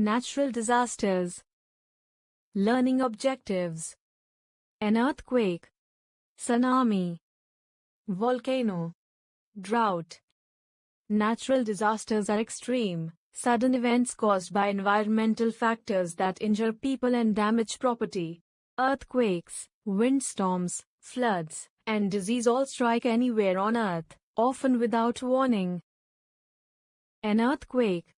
Natural disasters. Learning objectives. An earthquake, tsunami, volcano, drought. Natural disasters are extreme, sudden events caused by environmental factors that injure people and damage property. Earthquakes, windstorms, floods, and disease all strike anywhere on Earth, often without warning. An earthquake.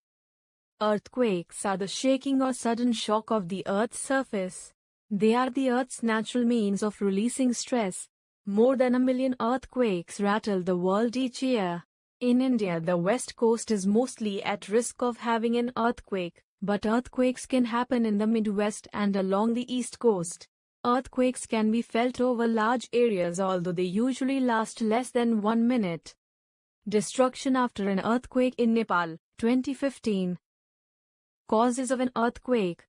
Earthquakes are the shaking or sudden shock of the Earth's surface. They are the Earth's natural means of releasing stress. More than 1 million earthquakes rattle the world each year. In India, the west coast is mostly at risk of having an earthquake, but earthquakes can happen in the Midwest and along the east coast. Earthquakes can be felt over large areas, although they usually last less than 1 minute. Destruction after an earthquake in Nepal, 2015. Causes of an earthquake.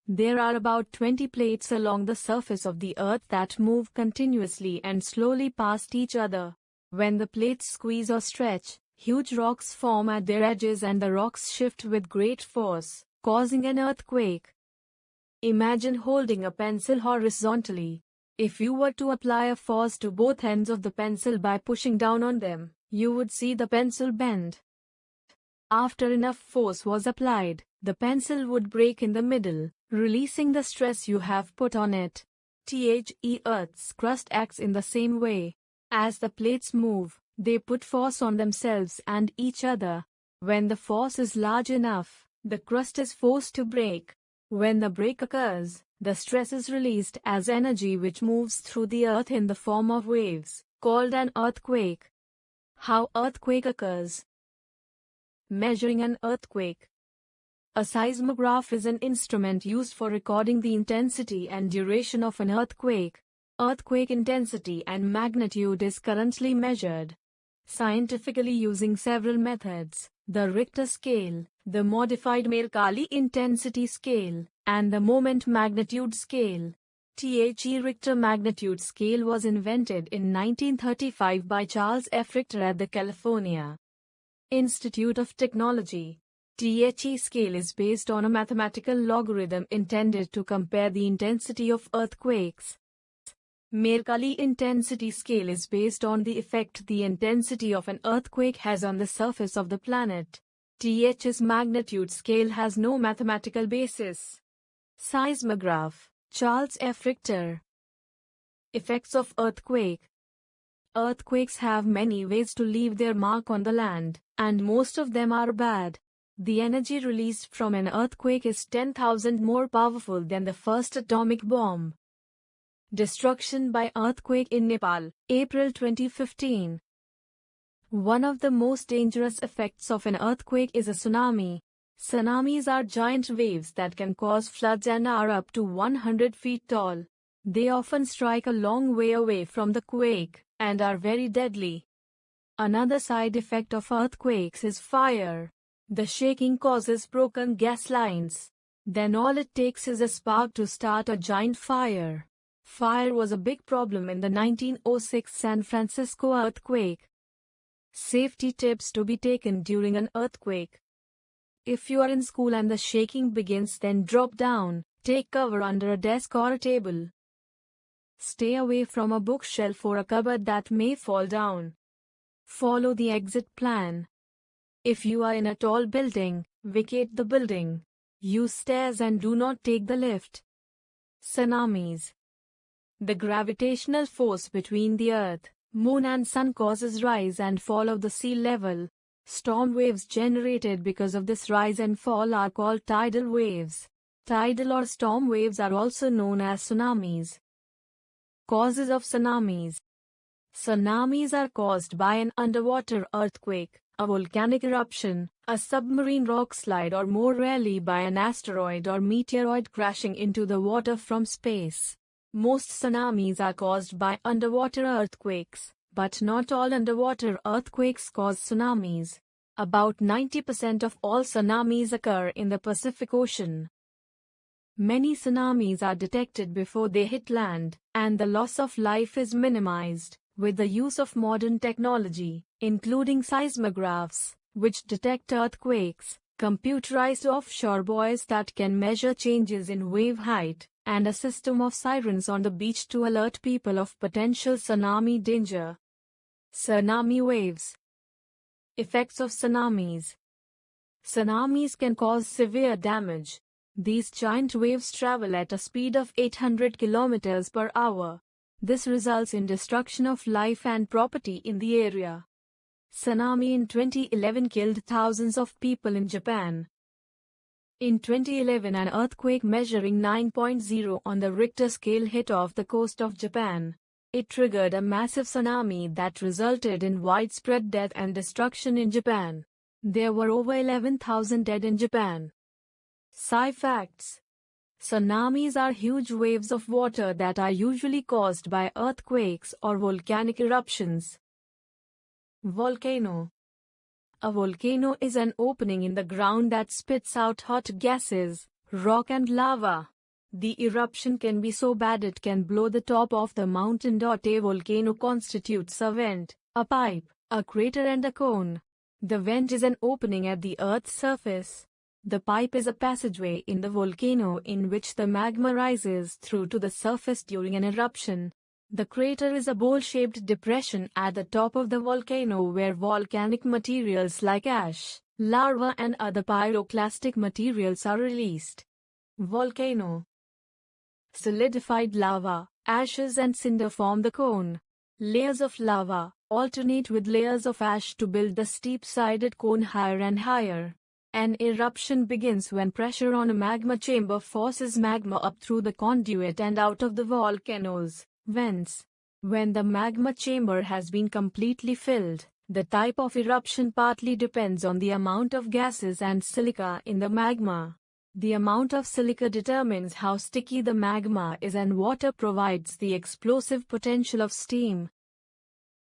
There are about 20 plates along the surface of the Earth that move continuously and slowly past each other. When the plates squeeze or stretch, huge rocks form at their edges and the rocks shift with great force, causing an earthquake. Imagine holding a pencil horizontally. If you were to apply a force to both ends of the pencil by pushing down on them, you would see the pencil bend. After enough force was applied, the pencil would break in the middle, releasing the stress you have put on it. Earth's crust acts in the same way. As the plates move, they put force on themselves and each other. When the force is large enough, the crust is forced to break. When the break occurs, the stress is released as energy which moves through the Earth in the form of waves, called an earthquake. How earthquake occurs. Measuring an earthquake. A seismograph is an instrument used for recording the intensity and duration of an earthquake. Earthquake intensity and magnitude is currently measured scientifically using several methods: the Richter scale, the modified Mercalli intensity scale, and the moment magnitude scale. Richter magnitude scale was invented in 1935 by Charles F. Richter at the California Institute of Technology. Scale is based on a mathematical logarithm intended to compare the intensity of earthquakes. Mercalli intensity scale is based on the effect the intensity of an earthquake has on the surface of the planet. TH's magnitude scale has no mathematical basis. Seismograph, Charles F. Richter. Effects of earthquake. Earthquakes have many ways to leave their mark on the land, and most of them are bad. The energy released from an earthquake is 10,000 more powerful than the first atomic bomb. Destruction by earthquake in Nepal, April 2015. One of the most dangerous effects of an earthquake is a tsunami. Tsunamis are giant waves that can cause floods and are up to 100 feet tall. They often strike a long way away from the quake and are very deadly. Another side effect of earthquakes is fire. The shaking causes broken gas lines. Then all it takes is a spark to start a giant fire. Fire was a big problem in the 1906 San Francisco earthquake. Safety tips to be taken during an earthquake. If you are in school and the shaking begins, then drop down, take cover under a desk or a table. Stay away from a bookshelf or a cupboard that may fall down. Follow the exit plan. If you are in a tall building, vacate the building. Use stairs and do not take the lift. Tsunamis. The gravitational force between the Earth, Moon and Sun causes rise and fall of the sea level. Storm waves generated because of this rise and fall are called tidal waves. Tidal or storm waves are also known as tsunamis. Causes of tsunamis. Tsunamis are caused by an underwater earthquake, a volcanic eruption, a submarine rock slide, or more rarely by an asteroid or meteoroid crashing into the water from space. Most tsunamis are caused by underwater earthquakes, but not all underwater earthquakes cause tsunamis. About 90% of all tsunamis occur in the Pacific Ocean. Many tsunamis are detected before they hit land, and the loss of life is minimized with the use of modern technology, including seismographs, which detect earthquakes. computerized offshore buoys that can measure changes in wave height, and a system of sirens on the beach to alert people of potential tsunami danger. Tsunami waves. Effects of tsunamis. Tsunamis can cause severe damage. These giant waves travel at a speed of 800 kilometers per hour. This results in destruction of life and property in the area. Tsunami in 2011 killed thousands of people in Japan. In 2011, an earthquake measuring 9.0 on the Richter scale hit off the coast of Japan. It triggered a massive tsunami that resulted in widespread death and destruction in Japan. There were over 11,000 dead in Japan. Sci facts. Tsunamis are huge waves of water that are usually caused by earthquakes or volcanic eruptions. Volcano. A volcano is an opening in the ground that spits out hot gases, rock and lava. The eruption can be so bad it can blow the top off the mountain. A volcano constitutes a vent, a pipe, a crater and a cone. The vent is an opening at the Earth's surface. The pipe is a passageway in the volcano in which the magma rises through to the surface during an eruption. The crater is a bowl-shaped depression at the top of the volcano where volcanic materials like ash, lava and other pyroclastic materials are released. Volcano. Solidified lava, ashes and cinder form the cone. Layers of lava alternate with layers of ash to build the steep-sided cone higher and higher. An eruption begins when pressure on a magma chamber forces magma up through the conduit and out of the volcano's vents. When the magma chamber has been completely filled, the type of eruption partly depends on the amount of gases and silica in the magma. The amount of silica determines how sticky the magma is, and water provides the explosive potential of steam.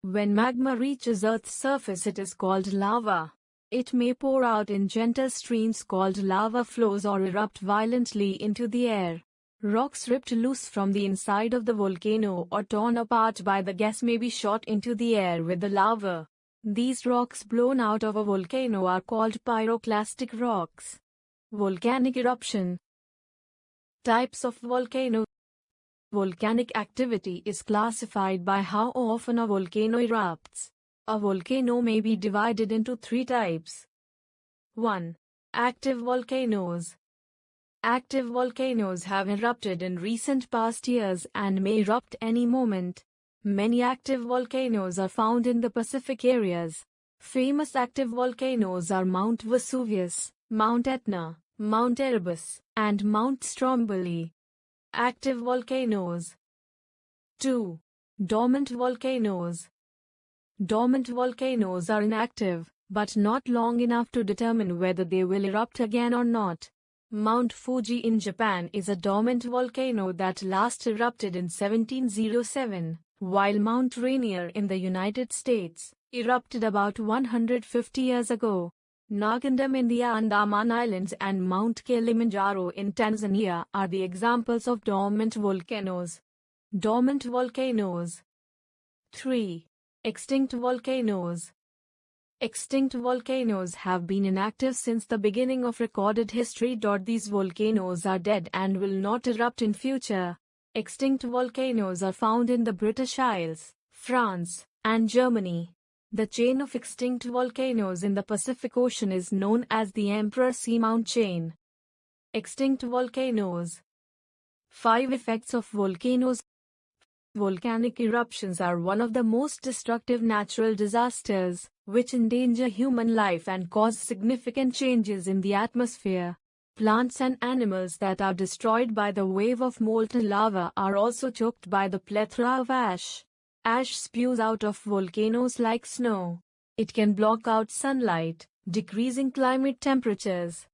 When magma reaches Earth's surface, it is called lava. It may pour out in gentle streams called lava flows or erupt violently into the air. Rocks ripped loose from the inside of the volcano or torn apart by the gas may be shot into the air with the lava. These rocks blown out of a volcano are called pyroclastic rocks. Volcanic eruption. Types of volcano. Volcanic activity is classified by how often a volcano erupts. A volcano may be divided into three types. 1. Active volcanoes. Active volcanoes have erupted in recent past years and may erupt any moment. Many active volcanoes are found in the Pacific areas. Famous active volcanoes are Mount Vesuvius, Mount Etna, Mount Erebus, and Mount Stromboli. Active volcanoes. 2. Dormant volcanoes. Dormant volcanoes are inactive, but not long enough to determine whether they will erupt again or not. Mount Fuji in Japan is a dormant volcano that last erupted in 1707, while Mount Rainier in the United States erupted about 150 years ago. Nagandam in the Andaman Islands and Mount Kilimanjaro in Tanzania are the examples of dormant volcanoes. Dormant volcanoes. 3. Extinct volcanoes. Extinct volcanoes have been inactive since the beginning of recorded history. These volcanoes are dead and will not erupt in future. Extinct volcanoes are found in the British Isles, France, and Germany. The chain of extinct volcanoes in the Pacific Ocean is known as the Emperor Seamount Chain. Extinct volcanoes. 5 effects of volcanoes. Volcanic eruptions are one of the most destructive natural disasters, which endanger human life and cause significant changes in the atmosphere. Plants and animals that are destroyed by the wave of molten lava are also choked by the plethora of ash. Ash spews out of volcanoes like snow. It can block out sunlight, decreasing climate temperatures.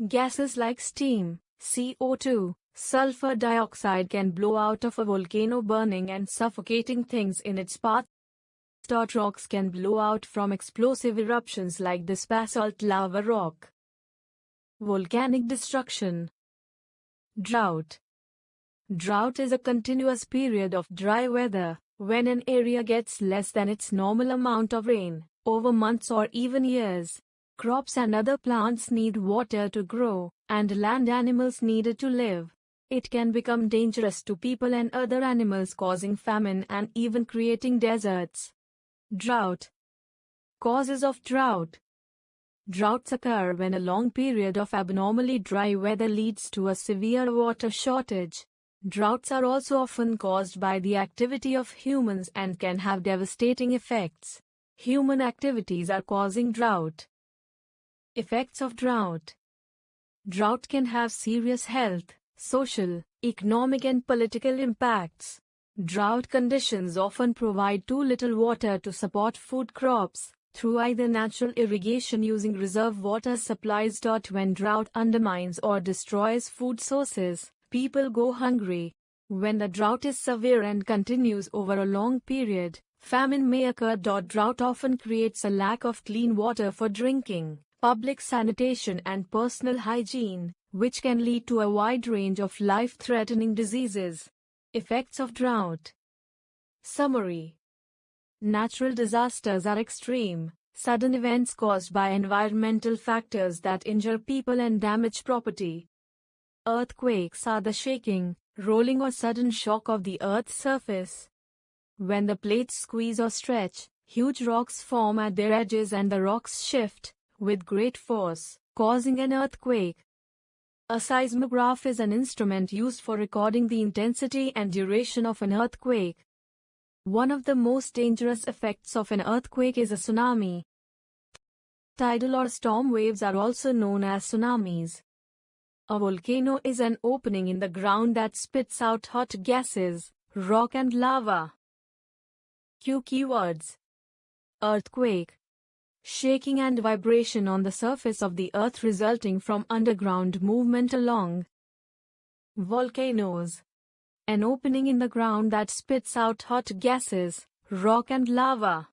Gases like steam, CO2, sulfur dioxide can blow out of a volcano, burning and suffocating things in its path. Rocks can blow out from explosive eruptions like this basalt lava rock. Volcanic destruction. Drought. Drought is a continuous period of dry weather, when an area gets less than its normal amount of rain, over months or even years. Crops and other plants need water to grow, and land animals need it to live. It can become dangerous to people and other animals, causing famine and even creating deserts. Drought. Causes of drought. Droughts occur when a long period of abnormally dry weather leads to a severe water shortage. Droughts are also often caused by the activity of humans and can have devastating effects. Human activities are causing drought. Effects of drought. Drought can have serious health, social, economic and political impacts. Drought conditions often provide too little water to support food crops, through either natural irrigation using reserve water supplies. When drought undermines or destroys food sources, people go hungry. When the drought is severe and continues over a long period, famine may occur. Drought often creates a lack of clean water for drinking, public sanitation and personal hygiene, which can lead to a wide range of life-threatening diseases. Effects of drought. Summary. Natural disasters are extreme, sudden events caused by environmental factors that injure people and damage property. Earthquakes are the shaking, rolling or sudden shock of the Earth's surface. When the plates squeeze or stretch, huge rocks form at their edges and the rocks shift with great force, causing an earthquake. A seismograph is an instrument used for recording the intensity and duration of an earthquake. One of the most dangerous effects of an earthquake is a tsunami. Tidal or storm waves are also known as tsunamis. A volcano is an opening in the ground that spits out hot gases, rock and lava. Keywords. Earthquake. Shaking and vibration on the surface of the earth resulting from underground movement along. Volcanoes. An opening in the ground that spits out hot gases, rock and lava.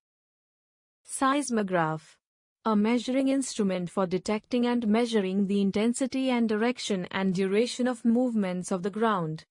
Seismograph. A measuring instrument for detecting and measuring the intensity and direction and duration of movements of the ground.